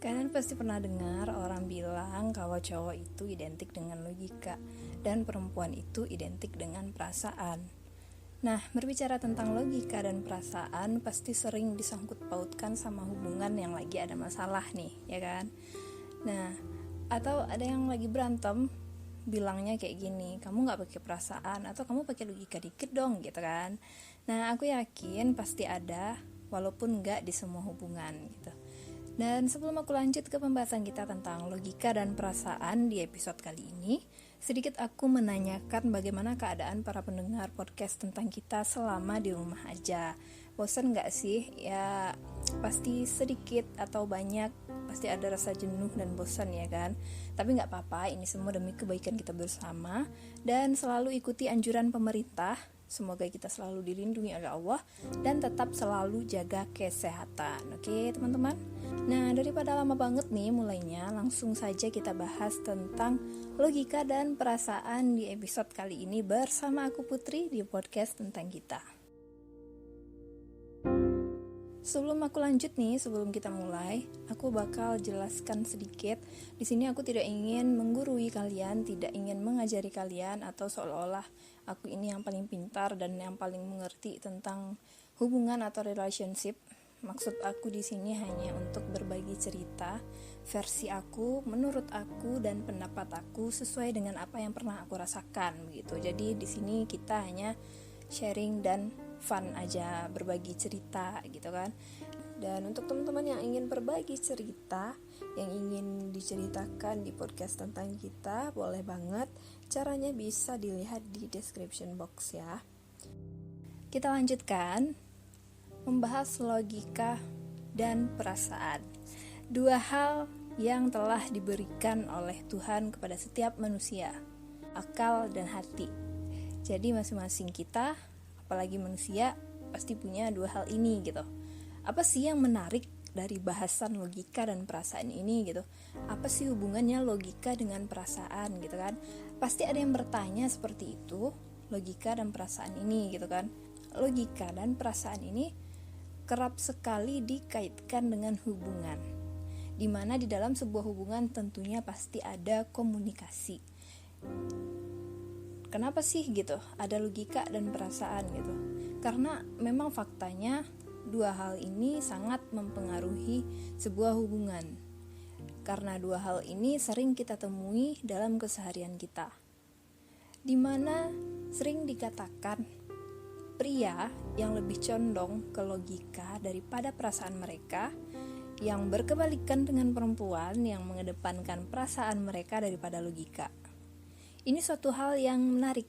Kalian pasti pernah dengar orang bilang kalau cowok itu identik dengan logika dan perempuan itu identik dengan perasaan. Nah, berbicara tentang logika dan perasaan pasti sering disangkut pautkan sama hubungan yang lagi ada masalah nih, ya kan? Nah, atau ada yang lagi berantem, bilangnya kayak gini, kamu gak pakai perasaan atau kamu pakai logika dikit dong, gitu kan? Nah, aku yakin pasti ada, walaupun gak di semua hubungan, gitu. Dan sebelum aku lanjut ke pembahasan kita tentang logika dan perasaan di episode kali ini, sedikit aku menanyakan bagaimana keadaan para pendengar podcast tentang kita selama di rumah aja. Bosan gak sih? Ya pasti sedikit atau banyak, pasti ada rasa jenuh dan bosan ya kan. Tapi gak apa-apa, ini semua demi kebaikan kita bersama. Dan selalu ikuti anjuran pemerintah. Semoga kita selalu dilindungi oleh Allah dan tetap selalu jaga kesehatan. Oke teman-teman. Nah, daripada lama banget nih mulainya, langsung saja kita bahas tentang logika dan perasaan di episode kali ini bersama aku Putri di podcast tentang kita. Sebelum aku lanjut nih, sebelum kita mulai, aku bakal jelaskan sedikit. Di sini aku tidak ingin menggurui kalian, tidak ingin mengajari kalian atau seolah-olah aku ini yang paling pintar dan yang paling mengerti tentang hubungan atau relationship. Maksud aku di sini hanya untuk berbagi cerita, versi aku, menurut aku dan pendapat aku sesuai dengan apa yang pernah aku rasakan begitu. Jadi di sini kita hanya sharing dan fun aja, berbagi cerita gitu kan. Dan untuk teman-teman yang ingin berbagi cerita, yang ingin diceritakan di podcast tentang kita, boleh banget. Caranya bisa dilihat di description box ya. Kita lanjutkan membahas logika dan perasaan. Dua hal yang telah diberikan oleh Tuhan kepada setiap manusia, akal dan hati. Jadi masing-masing kita, apalagi manusia, pasti punya dua hal ini gitu. Apa sih yang menarik dari bahasan logika dan perasaan ini gitu? Apa sih hubungannya logika dengan perasaan gitu kan? Pasti ada yang bertanya seperti itu, logika dan perasaan ini gitu kan. Logika dan perasaan ini kerap sekali dikaitkan dengan hubungan, dimana di dalam sebuah hubungan tentunya pasti ada komunikasi. Kenapa sih gitu ada logika dan perasaan gitu? Karena memang faktanya dua hal ini sangat mempengaruhi sebuah hubungan. Karena dua hal ini sering kita temui dalam keseharian kita, dimana sering dikatakan pria yang lebih condong ke logika daripada perasaan mereka, yang berkebalikan dengan perempuan yang mengedepankan perasaan mereka daripada logika. Ini suatu hal yang menarik.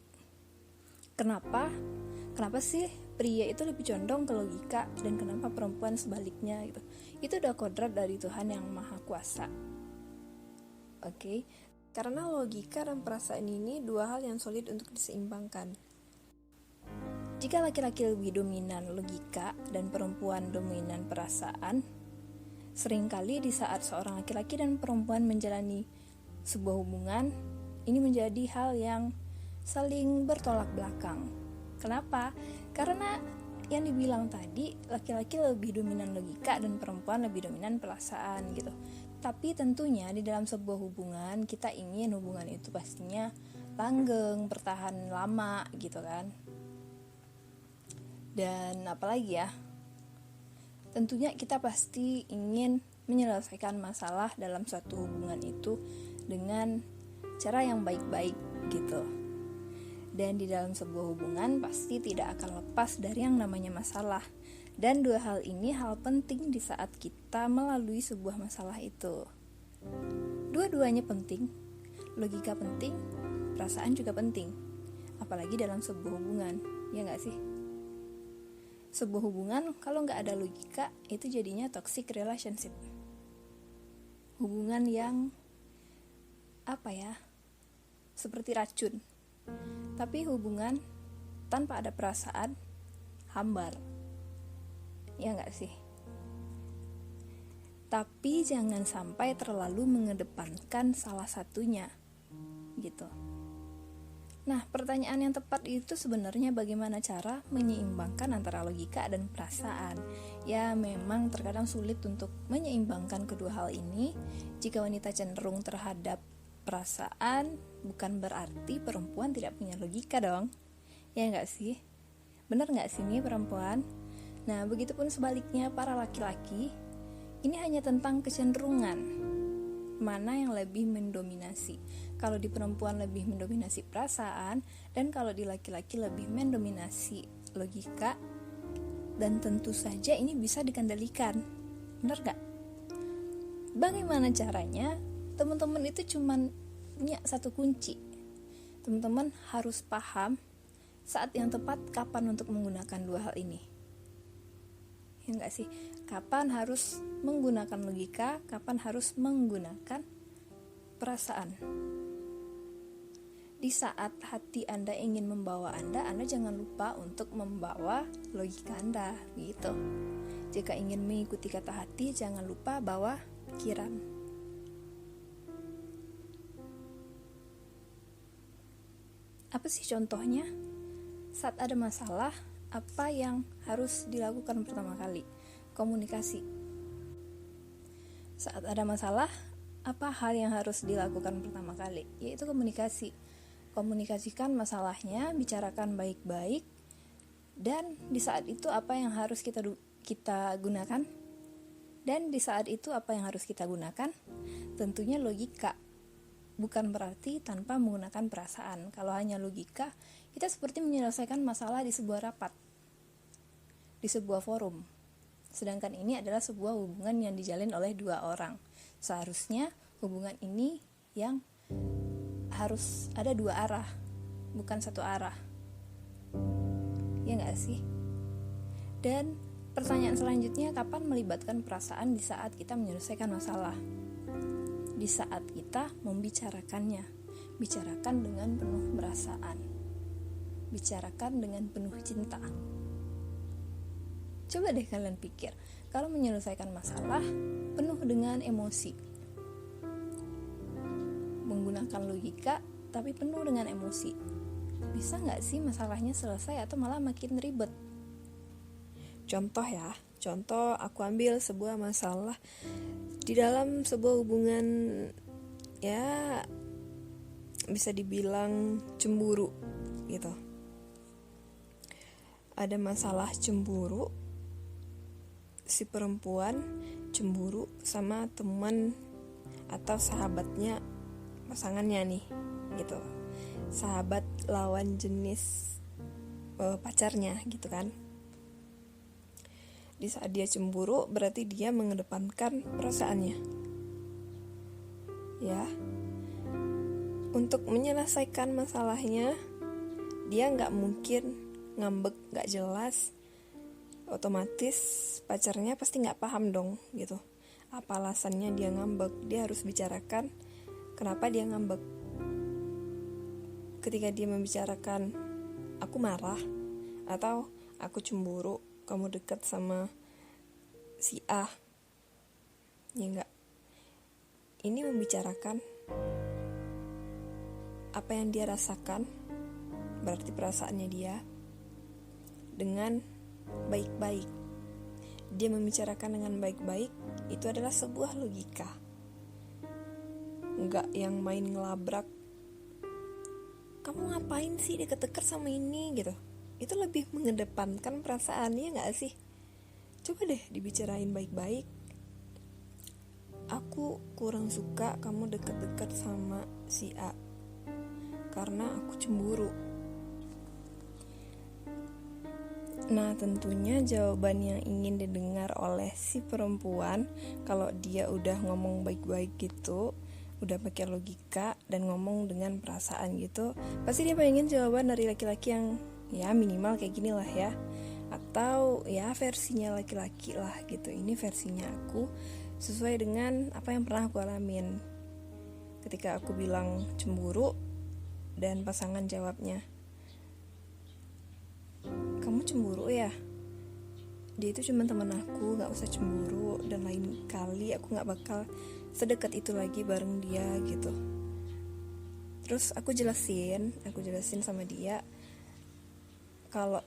Kenapa? Kenapa sih pria itu lebih condong ke logika dan kenapa perempuan sebaliknya gitu? Itu udah kodrat dari Tuhan yang Maha Kuasa. Oke. Karena logika dan perasaan ini dua hal yang sulit untuk diseimbangkan. Jika laki-laki lebih dominan logika dan perempuan dominan perasaan, seringkali di saat seorang laki-laki dan perempuan menjalani sebuah hubungan, ini menjadi hal yang saling bertolak belakang. Kenapa? Karena yang dibilang tadi, laki-laki lebih dominan logika dan perempuan lebih dominan perasaan gitu. Tapi tentunya di dalam sebuah hubungan, kita ingin hubungan itu pastinya langgeng, bertahan lama gitu kan. Dan apalagi ya, tentunya kita pasti ingin menyelesaikan masalah dalam suatu hubungan itu dengan cara yang baik-baik gitu. Dan di dalam sebuah hubungan pasti tidak akan lepas dari yang namanya masalah. Dan dua hal ini hal penting di saat kita melalui sebuah masalah itu. Dua-duanya penting, logika penting, perasaan juga penting. Apalagi dalam sebuah hubungan, ya gak sih? Sebuah hubungan kalau nggak ada logika itu jadinya toxic relationship. Hubungan yang seperti racun. Tapi hubungan tanpa ada perasaan hambar. Ya nggak sih? Tapi jangan sampai terlalu mengedepankan salah satunya gitu. Nah, pertanyaan yang tepat itu sebenarnya bagaimana cara menyeimbangkan antara logika dan perasaan. Ya, memang terkadang sulit untuk menyeimbangkan kedua hal ini. Jika wanita cenderung terhadap perasaan, bukan berarti perempuan tidak punya logika dong. Ya enggak sih? Bener enggak sih nih perempuan? Nah, begitupun sebaliknya para laki-laki. Ini hanya tentang kecenderungan. Mana yang lebih mendominasi. Kalau di perempuan lebih mendominasi perasaan, dan kalau di laki-laki lebih mendominasi logika. Dan tentu saja ini bisa dikendalikan. Benar gak? Bagaimana caranya? Teman-teman itu cuma punya satu kunci. Teman-teman harus paham saat yang tepat kapan untuk menggunakan dua hal ini. Ya enggak sih? Kapan harus menggunakan logika, kapan harus menggunakan perasaan. Di saat hati Anda ingin membawa Anda jangan lupa untuk membawa logika Anda, gitu. Jika ingin mengikuti kata hati, jangan lupa bawa pikiran. Apa sih contohnya? Saat ada masalah, apa yang harus dilakukan pertama kali? Komunikasi. Saat ada masalah, apa hal yang harus dilakukan pertama kali? Yaitu komunikasi. Komunikasikan masalahnya, bicarakan baik-baik, dan di saat itu apa yang harus kita gunakan? Dan di saat itu apa yang harus kita gunakan? Tentunya logika. Bukan berarti tanpa menggunakan perasaan. Kalau hanya logika, kita seperti menyelesaikan masalah di sebuah rapat, di sebuah forum. Sedangkan ini adalah sebuah hubungan yang dijalin oleh dua orang. Seharusnya hubungan ini yang harus ada dua arah, bukan satu arah. Ya nggak sih? Dan pertanyaan selanjutnya, kapan melibatkan perasaan di saat kita menyelesaikan masalah? Di saat kita membicarakannya. Bicarakan dengan penuh perasaan. Bicarakan dengan penuh cinta. Coba deh kalian pikir, kalau menyelesaikan masalah penuh dengan emosi, menggunakan logika tapi penuh dengan emosi, bisa gak sih masalahnya selesai atau malah makin ribet? Contoh aku ambil sebuah masalah di dalam sebuah hubungan, ya bisa dibilang cemburu gitu. Ada masalah cemburu, si perempuan cemburu sama teman atau sahabatnya, pasangannya nih gitu, sahabat lawan jenis pacarnya gitu kan. Di saat dia cemburu berarti dia mengedepankan perasaannya, ya. Untuk menyelesaikan masalahnya, dia nggak mungkin ngambek nggak jelas. Otomatis pacarnya pasti nggak paham dong gitu. Apa alasannya dia ngambek? Dia harus bicarakan kenapa dia ngambek. Ketika dia membicarakan, aku marah atau aku cemburu, kamu dekat sama si A, ya enggak. Ini membicarakan apa yang dia rasakan, berarti perasaannya dia, dengan baik-baik. Dia membicarakan dengan baik-baik, itu adalah sebuah logika. Enggak yang main ngelabrak, kamu ngapain sih deket-deket sama ini gitu. Itu lebih mengedepankan perasaannya gak sih? Coba deh dibicarain baik-baik. Aku kurang suka kamu deket-deket sama si A karena aku cemburu. Nah, tentunya jawaban yang ingin didengar oleh si perempuan, kalau dia udah ngomong baik-baik gitu, udah pakai logika dan ngomong dengan perasaan gitu, pasti dia pengen jawaban dari laki-laki yang ya minimal kayak gini lah ya, atau ya versinya laki-laki lah gitu. Ini versinya aku sesuai dengan apa yang pernah aku alamin ketika aku bilang cemburu dan pasangan jawabnya, kamu cemburu ya? Dia itu cuma teman aku, gak usah cemburu, dan lain kali aku gak bakal sedekat itu lagi bareng dia gitu. Terus aku jelasin sama dia kalau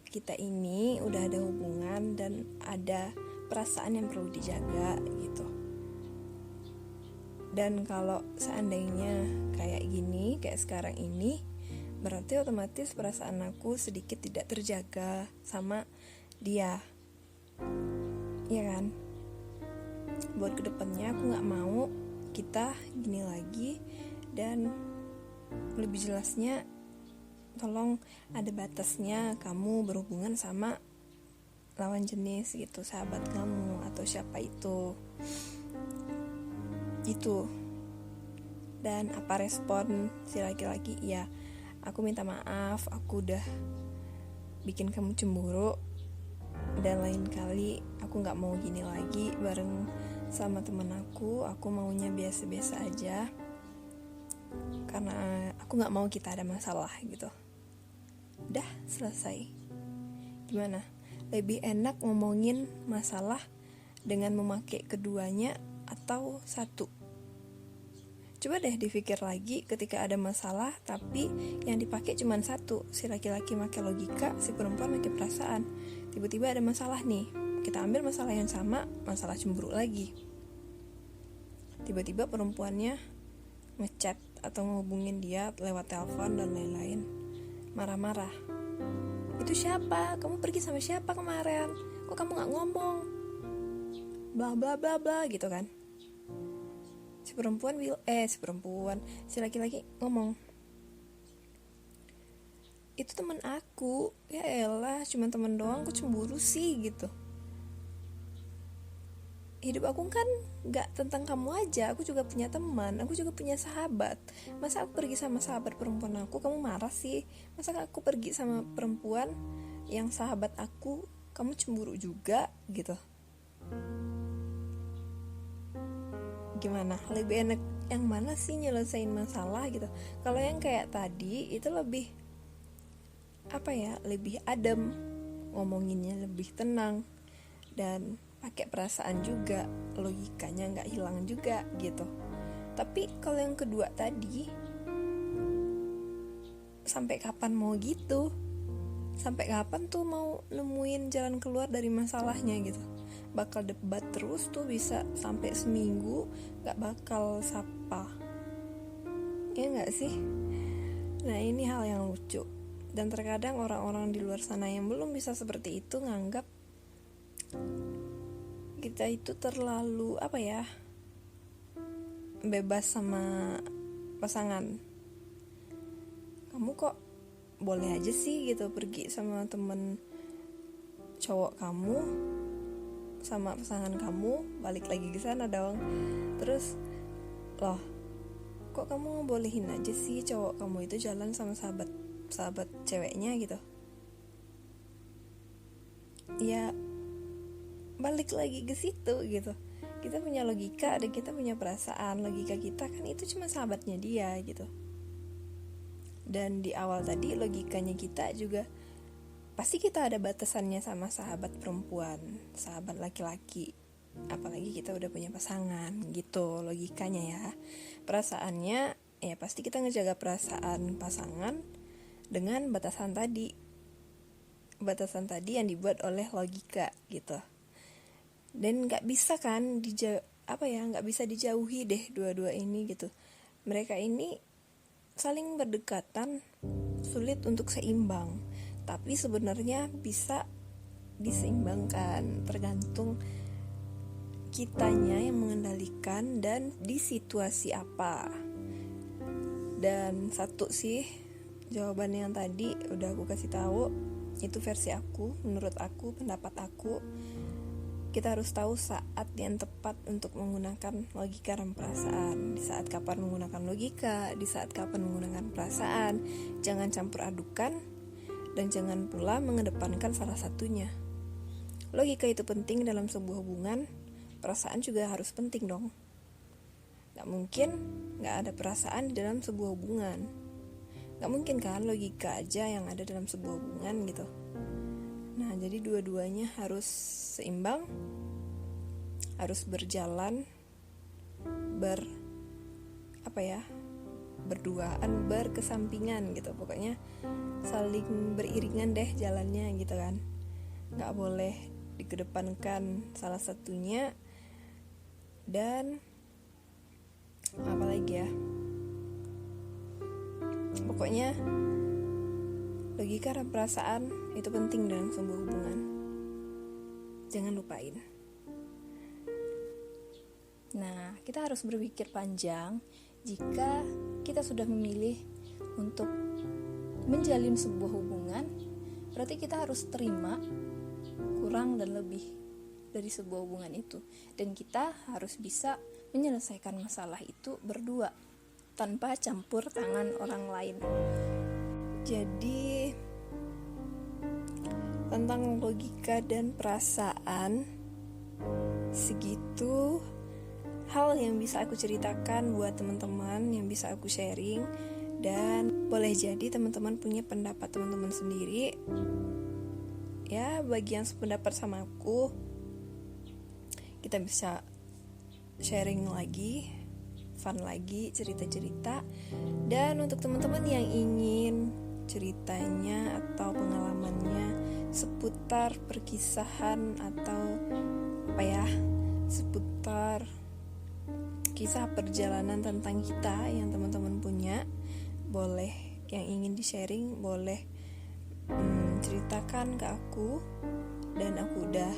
kita ini udah ada hubungan dan ada perasaan yang perlu dijaga gitu. Dan kalau seandainya kayak gini, kayak sekarang ini, berarti otomatis perasaan aku sedikit tidak terjaga sama dia. Iya kan? Buat kedepannya aku gak mau kita gini lagi. Dan lebih jelasnya, tolong ada batasnya kamu berhubungan sama lawan jenis gitu, sahabat kamu atau siapa itu. Dan apa respon si laki-laki? Ya, aku minta maaf, aku udah bikin kamu cemburu, dan lain kali aku gak mau gini lagi bareng sama temen aku maunya biasa-biasa aja, karena aku gak mau kita ada masalah gitu. Udah selesai. Gimana? Lebih enak ngomongin masalah dengan memakai keduanya atau satu? Coba deh dipikir lagi, ketika ada masalah tapi yang dipakai cuma satu. Si laki-laki pakai logika, si perempuan pakai perasaan. Tiba-tiba ada masalah nih, kita ambil masalah yang sama, masalah cemburu lagi. Tiba-tiba perempuannya ngechat atau ngehubungin dia lewat telepon dan lain-lain, marah-marah. Itu siapa? Kamu pergi sama siapa kemarin? Kok kamu gak ngomong? Bla bla bla bla gitu kan. Si laki-laki ngomong, itu teman aku. Ya elah, cuma teman doang, kok cemburu sih gitu. Hidup aku kan gak tentang kamu aja, aku juga punya teman, aku juga punya sahabat. Masa aku pergi sama sahabat perempuan aku, kamu marah sih? Masa aku pergi sama perempuan yang sahabat aku, kamu cemburu juga gitu? Gimana? Lebih enak yang mana sih nyelesain masalah gitu? Kalau yang kayak tadi itu lebih lebih adem, ngomonginnya lebih tenang dan pakai perasaan juga, logikanya nggak hilang juga gitu. Tapi kalau yang kedua tadi, sampai kapan mau gitu? Sampai kapan tuh mau nemuin jalan keluar dari masalahnya gitu? Bakal debat terus tuh, bisa sampai seminggu gak bakal sapa. Ya gak sih? Nah, ini hal yang lucu. Dan terkadang orang-orang di luar sana yang belum bisa seperti itu nganggap kita itu terlalu bebas sama pasangan. Kamu kok boleh aja sih gitu pergi sama temen cowok kamu, sama pasangan kamu, balik lagi ke sana dong. Terus loh, kok kamu ngebolehin aja sih cowok kamu itu jalan sama sahabat ceweknya gitu? Ya balik lagi ke situ gitu. Kita punya logika dan kita punya perasaan. Logika kita kan itu cuma sahabatnya dia gitu. Dan di awal tadi logikanya kita juga pasti kita ada batasannya sama sahabat perempuan, sahabat laki-laki. Apalagi kita udah punya pasangan gitu logikanya ya. Perasaannya ya pasti kita ngejaga perasaan pasangan dengan batasan tadi yang dibuat oleh logika gitu. Dan nggak bisa kan nggak bisa dijauhi deh dua-dua ini gitu. Mereka ini saling berdekatan, sulit untuk seimbang, tapi sebenarnya bisa diseimbangkan, tergantung kitanya yang mengendalikan dan di situasi apa. Dan satu sih, jawaban yang tadi udah aku kasih tahu, itu versi aku, menurut aku, pendapat aku. Kita harus tahu saat yang tepat untuk menggunakan logika dan perasaan. Di saat kapan menggunakan logika, di saat kapan menggunakan perasaan. Jangan campur adukan, dan jangan pula mengedepankan salah satunya. Logika itu penting dalam sebuah hubungan, perasaan juga harus penting dong. Gak mungkin gak ada perasaan di dalam sebuah hubungan. Gak mungkin kan logika aja yang ada dalam sebuah hubungan gitu. Nah, jadi dua-duanya harus seimbang, harus berjalan berduaan, berkesampingan gitu. Pokoknya saling beriringan deh jalannya gitu kan. Gak boleh dikedepankan salah satunya. Dan apalagi ya, pokoknya logika dan perasaan itu penting dalam sebuah hubungan. Jangan lupain. Nah, kita harus berpikir panjang. Jika kita sudah memilih untuk menjalin sebuah hubungan, berarti kita harus terima kurang dan lebih dari sebuah hubungan itu. Dan kita harus bisa menyelesaikan masalah itu berdua, tanpa campur tangan orang lain. Jadi, tentang logika dan perasaan, segitu hal yang bisa aku ceritakan buat teman-teman, yang bisa aku sharing. Dan boleh jadi teman-teman punya pendapat teman-teman sendiri. Ya, bagi yang sependapat sama aku, kita bisa sharing lagi, fun lagi, cerita-cerita. Dan untuk teman-teman yang ingin ceritanya atau pengalamannya seputar perkisahan atau seputar kisah perjalanan tentang kita yang teman-teman punya, boleh yang ingin di-sharing, boleh ceritakan ke aku. Dan aku udah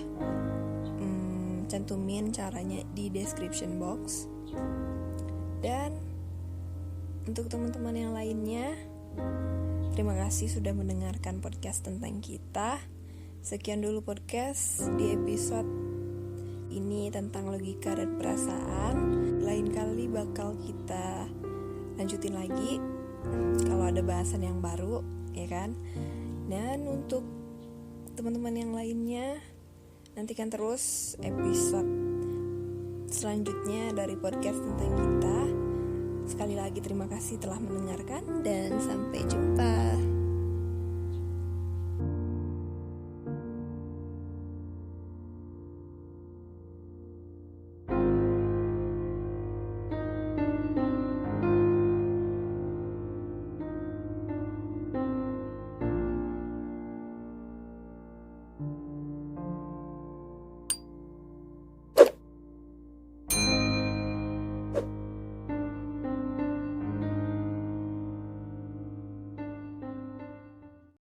cantumin caranya di description box. Dan untuk teman-teman yang lainnya, terima kasih sudah mendengarkan podcast tentang kita. Sekian dulu podcast di episode ini tentang logika dan perasaan. Lain kali bakal kita lanjutin lagi kalau ada bahasan yang baru, ya kan? Dan untuk teman-teman yang lainnya, nantikan terus episode selanjutnya dari podcast tentang kita. Sekali lagi terima kasih telah mendengarkan dan sampai jumpa.